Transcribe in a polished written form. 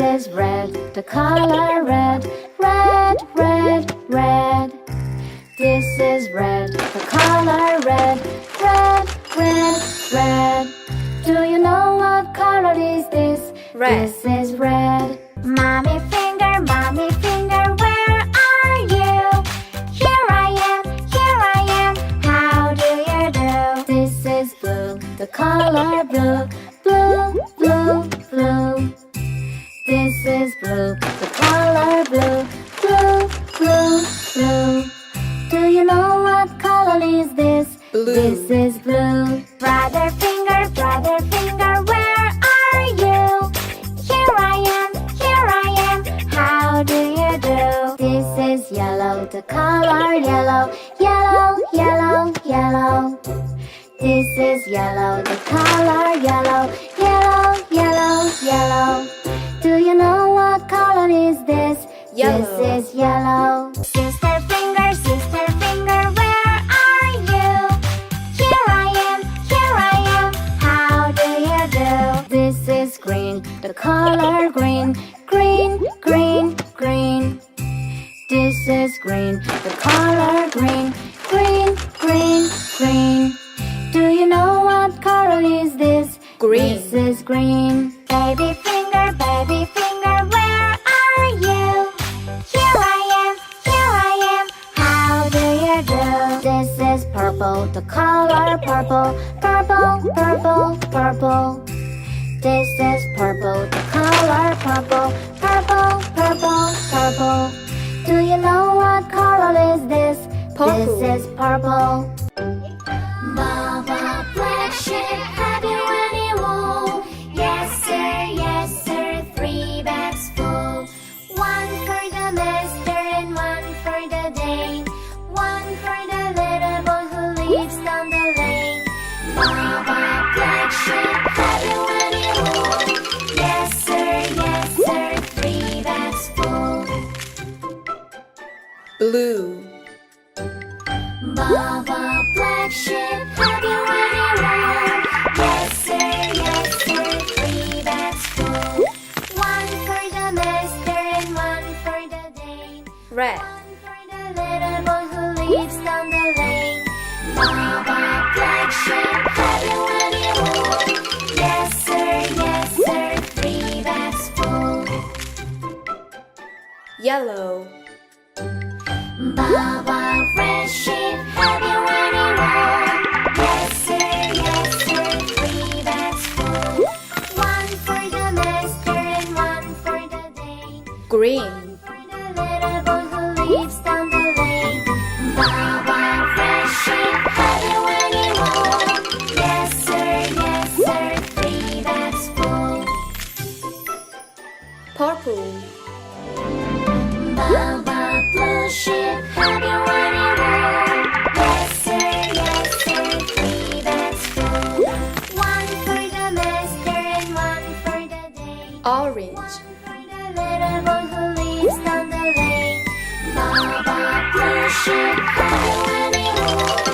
is red, the color red. Red, red, red. This is red, the color red. Red, red, red. Do you know what color is this? Red. This is red. Mommy finger, where are you? Here I am, how do you do? This is blue, the color blue. Blue, blue, blue. This is blue, the color blue. Blue, blue, blue. Do you know what color is this? Blue. This is blue. Brother finger, where are you? Here I am, how do you do? This is yellow, the color yellow. Yellow, yellow, yellow. This is yellow, the color yellow. Yellow, yellow, yellow. Do you know what color is this? Yellow. This is yellow. Sister finger, where are you? Here I am, how do you do? This is green, the color green. Green, green, green. This is green, the color green. Green, green, green. Do you know what color is this? Green. This is green. Baby finger, where are you? Here I am, how do you do? This is purple, the color purple. Purple, purple, purple. This is purple, the color purple. Purple, purple, purple. Do you know what color is this? Purple. This is purple. Baba, black sheep, have you any wool? Yes sir, 3 bags full. 1 for the master and 1 for the dame. 1 for the little boy who lives down the lane. Baba, black sheep, have you any wool? Yes sir, 3 bags full. Blue. Baba, black sheep, have you any wool? Yes sir, 3 bags full. 1 for the master and 1 for the dame. Red. 1 for the little boy who lives down the lane. Baba, black sheep, have you any wool? Yes sir, 3 bags full. Yellow. Baba, red sheep, have you any wool? Yes sir, 3 bags full. 1 for the master and 1 for the dame. Green. For the little boy who lives down the lane. Baba, red sheep, have you any wool? Yes sir, 3 bags full. Purple. Baba, blue sheep, have you any wool? Yes sir, 3 bags full. 1 for the master and 1 for the dame. Orange. 1 for the little boy who lives down the lane. Baba, blue sheep, have you any wool?